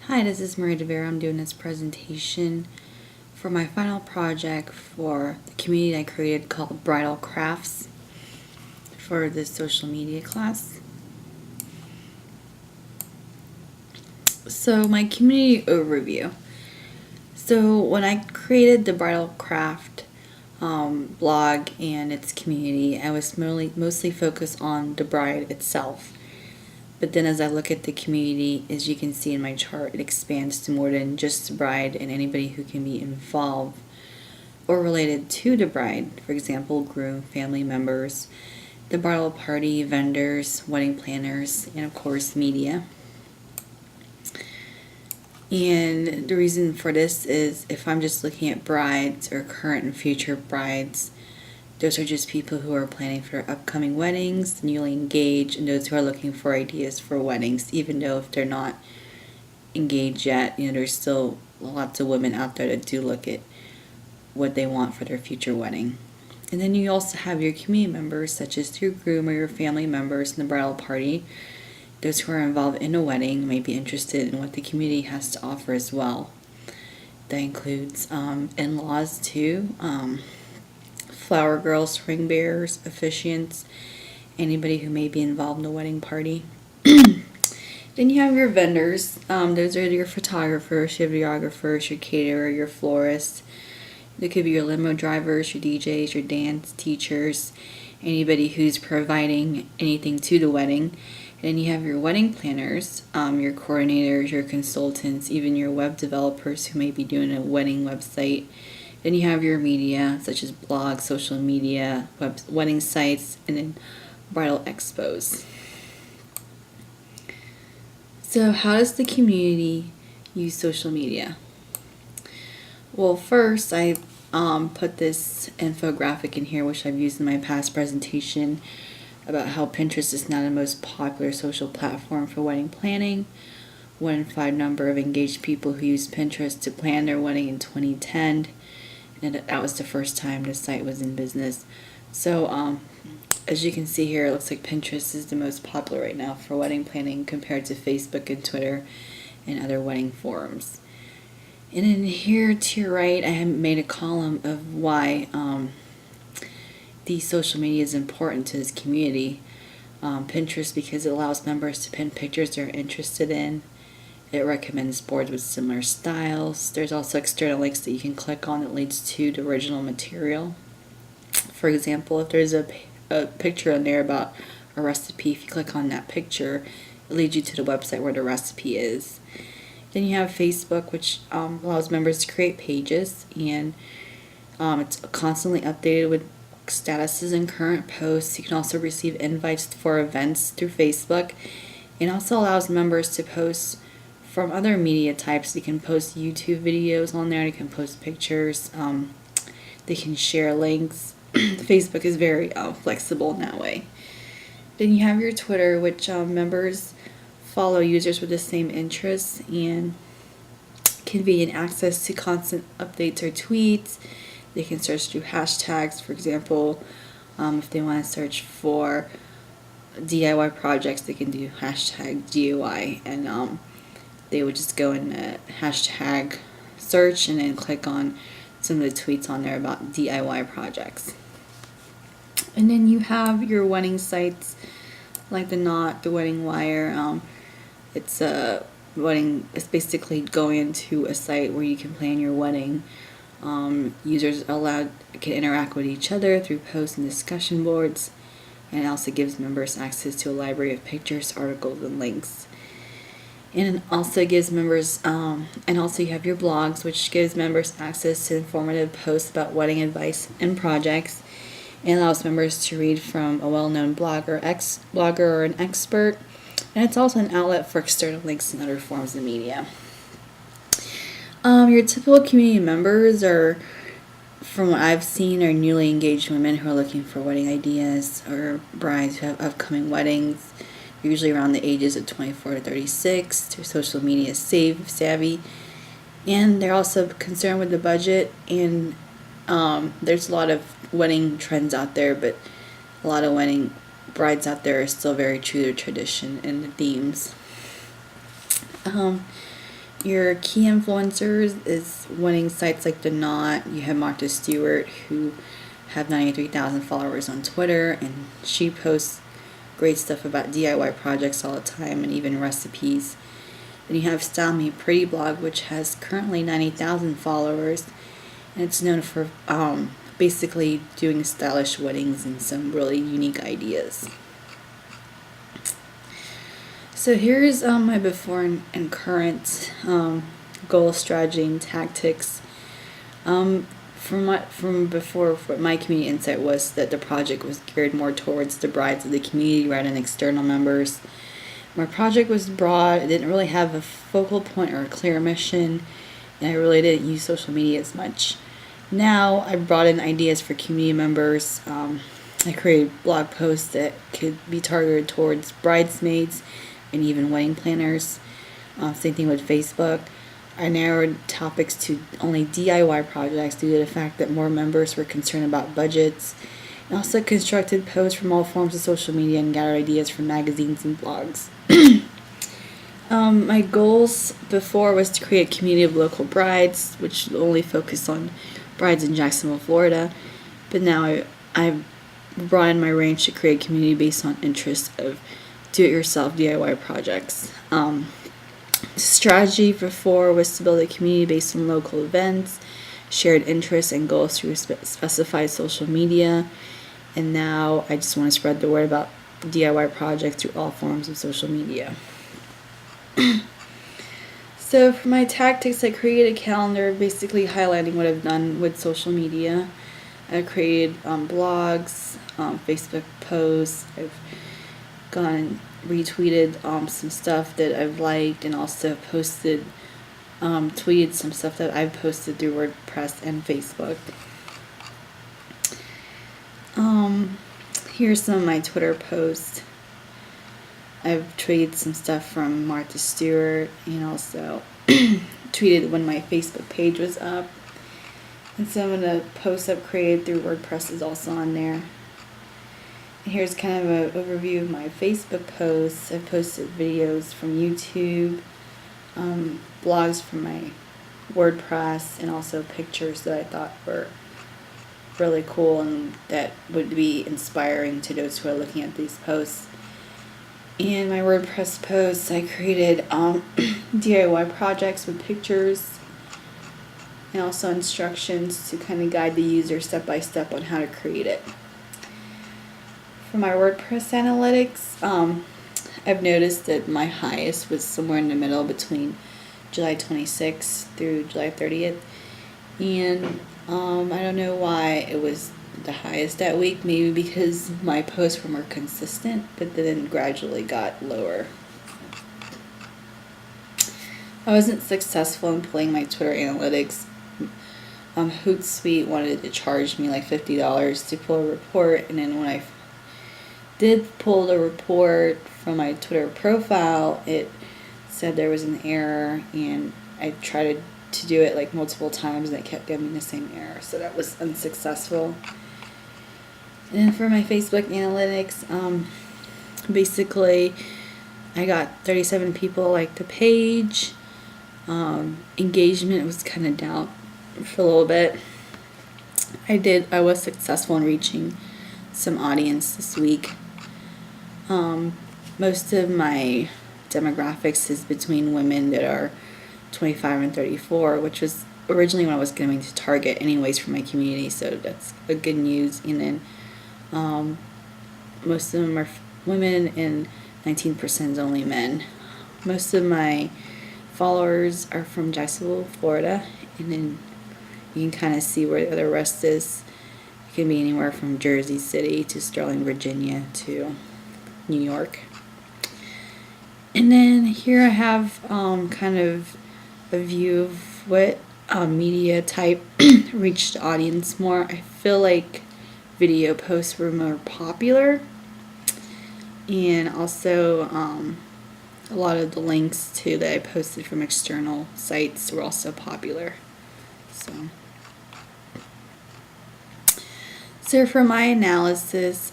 Hi, this is Maria DeVera. I'm doing this presentation for my final project for the community I created called Bridal Crafts for this social media class. So my community overview. So when I created the Bridal Craft blog and its community, I was mostly focused on the bride itself. But then as I look at the community, as you can see in my chart, it expands to more than just the bride and anybody who can be involved or related to the bride. For example, groom, family members, the bridal party, vendors, wedding planners, and of course media. And the reason for this is if I'm just looking at brides or current and future brides, those are just people who are planning for upcoming weddings, newly engaged, and those who are looking for ideas for weddings, even though if they're not engaged yet, there's still lots of women out there that do look at what they want for their future wedding. And then you also have your community members, such as your groom or your family members in the bridal party. Those who are involved in a wedding may be interested in what the community has to offer as well. That includes in-laws too, flower girls, ring bearers, officiants, anybody who may be involved in the wedding party. Then you have your vendors. Those are your photographers, your videographers, your caterer, your florists. They could be your limo drivers, your DJs, your dance teachers, anybody who's providing anything to the wedding. And then you have your wedding planners, your coordinators, your consultants, even your web developers who may be doing a wedding website. Then you have your media, such as blogs, social media, wedding sites, and then bridal expos. So how does the community use social media? Well, first I put this infographic in here, which I've used in my past presentation, about how Pinterest is now the most popular social platform for wedding planning. 1 in 5 number of engaged people who used Pinterest to plan their wedding in 2010. And that was the first time the site was in business. So as you can see here, it looks like Pinterest is the most popular right now for wedding planning compared to Facebook and Twitter and other wedding forums. And in here to your right, I have made a column of why the social media is important to this community. Pinterest, because it allows members to pin pictures they're interested in. It recommends boards with similar styles. There's also external links that you can click on that leads to the original material. For example, if there's a picture on there about a recipe, if you click on that picture, it leads you to the website where the recipe is. Then you have Facebook, which allows members to create pages, and it's constantly updated with statuses and current posts. You can also receive invites for events through Facebook, and also allows members to post from other media types. You can post YouTube videos on there, you can post pictures, they can share links. Facebook is very flexible in that way. Then you have your Twitter, which members follow users with the same interests and convenient access to constant updates or tweets. They can search through hashtags, for example, if they want to search for DIY projects, they can do hashtag DIY, and they would just go in the hashtag search and then click on some of the tweets on there about DIY projects. And then you have your wedding sites like The Knot, The Wedding Wire. It's a wedding. It's basically going into a site where you can plan your wedding. Users can interact with each other through posts and discussion boards, and it also gives members access to a library of pictures, articles, and links. And it also gives members, and also you have your blogs, which gives members access to informative posts about wedding advice and projects, and allows members to read from a well-known blogger or an expert. And it's also an outlet for external links and other forms of media. Your typical community members are, from what I've seen, are newly engaged women who are looking for wedding ideas, or brides who have upcoming weddings, usually around the ages of 24 to 36. They're social media savvy, and they're also concerned with the budget. And there's a lot of wedding trends out there, but a lot of wedding brides out there are still very true to tradition and the themes. Your key influencers is winning sites like The Knot. You have Martha Stewart, who have 93,000 followers on Twitter, and she posts great stuff about DIY projects all the time and even recipes. Then you have Style Me Pretty blog, which has currently 90,000 followers, and it's known for basically doing stylish weddings and some really unique ideas. So here's my before and current goal, strategy, and tactics. From before, what my community insight was that the project was geared more towards the brides of the community rather than external members. My project was broad. It didn't really have a focal point or a clear mission, and I really didn't use social media as much. Now I brought in ideas for community members. I created blog posts that could be targeted towards bridesmaids and even wedding planners. Same thing with Facebook. I narrowed topics to only DIY projects due to the fact that more members were concerned about budgets. I also constructed posts from all forms of social media and gathered ideas from magazines and blogs. My goals before was to create a community of local brides, which only focused on brides in Jacksonville, Florida. But now I've broadened my range to create a community based on interests of do-it-yourself DIY projects. Strategy before was to build a community based on local events, shared interests, and goals through specified social media. And now I just want to spread the word about DIY projects through all forms of social media. So for my tactics, I created a calendar basically highlighting what I've done with social media. I created blogs, Facebook posts. I've gone and retweeted some stuff that I've liked, and also posted, tweeted some stuff that I've posted through WordPress and Facebook. Here's some of my Twitter posts. I've tweeted some stuff from Martha Stewart, and also tweeted when my Facebook page was up. And some of the posts I've created through WordPress is also on there. And here's kind of an overview of my Facebook posts. I've posted videos from YouTube, blogs from my WordPress, and also pictures that I thought were really cool and that would be inspiring to those who are looking at these posts. In my WordPress posts, I created DIY projects with pictures and also instructions to kind of guide the user step by step on how to create it. For my WordPress analytics, I've noticed that my highest was somewhere in the middle between July 26th through July 30th. And I don't know why it was the highest that week, maybe because my posts were more consistent, but then gradually got lower. I wasn't successful in pulling my Twitter analytics. Hootsuite wanted to charge me like $50 to pull a report, and then when I did pull the report from my Twitter profile, it said there was an error, and I tried to do it like multiple times and it kept giving me the same error, so that was unsuccessful. And then for my Facebook analytics, basically I got 37 people like the page. Engagement was kind of down for a little bit. I was successful in reaching some audience this week. Most of my demographics is between women that are 25 and 34, which was originally when I was going to target anyways for my community, so that's a good news. And then most of them are women and 19% is only men. Most of my followers are from Jacksonville, Florida, and then you can kind of see where the rest is. It can be anywhere from Jersey City to Sterling, Virginia to New York. And then here I have kind of a view of what media type reached the audience more. I feel like video posts were more popular, and also a lot of the links too that I posted from external sites were also popular. So for my analysis,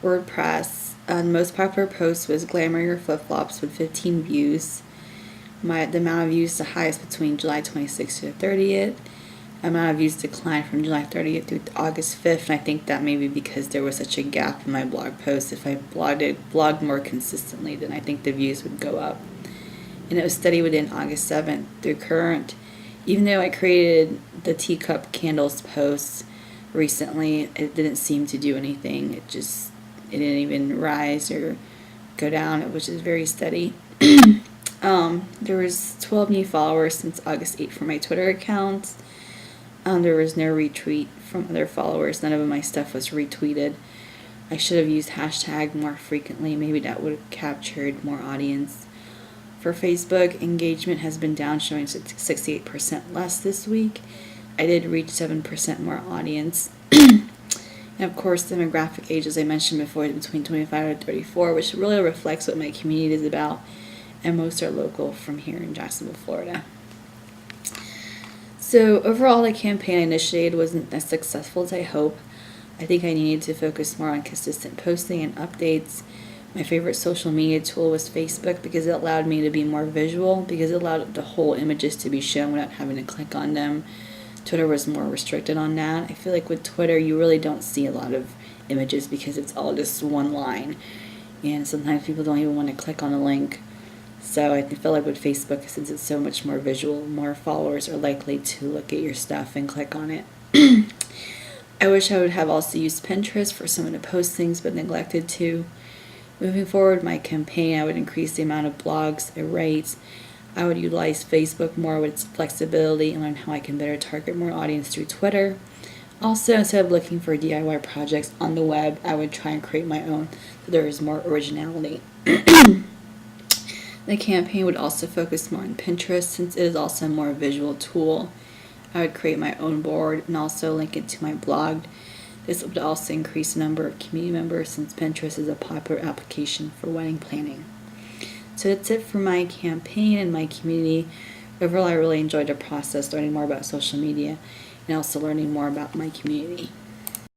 WordPress, the most popular post was Glamour Your Flip-Flops with 15 views. The amount of views the highest between July 26th to the 30th. Amount of views declined from July 30th through August 5th, and I think that may be because there was such a gap in my blog post. If I blogged more consistently, then I think the views would go up. And it was steady within August 7th through current. Even though I created the teacup candles posts recently, it didn't seem to do anything. It didn't even rise or go down. It was just very steady. There was 12 new followers since August 8th for my Twitter accounts. There was no retweet from other followers. None of my stuff was retweeted. I should have used hashtag more frequently. Maybe that would have captured more audience. For Facebook, engagement has been down, showing 68% less this week. I did reach 7% more audience. And of course, demographic age, as I mentioned before, is between 25 and 34, which really reflects what my community is about. And most are local from here in Jacksonville, Florida. So overall, the campaign I initiated wasn't as successful as I hoped. I think I needed to focus more on consistent posting and updates. My favorite social media tool was Facebook because it allowed me to be more visual, because it allowed the whole images to be shown without having to click on them. Twitter was more restricted on that. I feel like with Twitter, you really don't see a lot of images because it's all just one line. And sometimes people don't even want to click on a link. So I feel like with Facebook, since it's so much more visual, more followers are likely to look at your stuff and click on it. I wish I would have also used Pinterest for some of the postings, but neglected to. Moving forward, my campaign, I would increase the amount of blogs I write. I would utilize Facebook more with its flexibility and learn how I can better target more audience through Twitter. Also, instead of looking for DIY projects on the web, I would try and create my own so there is more originality. The campaign would also focus more on Pinterest since it is also a more visual tool. I would create my own board and also link it to my blog. This would also increase the number of community members since Pinterest is a popular application for wedding planning. So that's it for my campaign and my community. Overall, I really enjoyed the process, learning more about social media and also learning more about my community.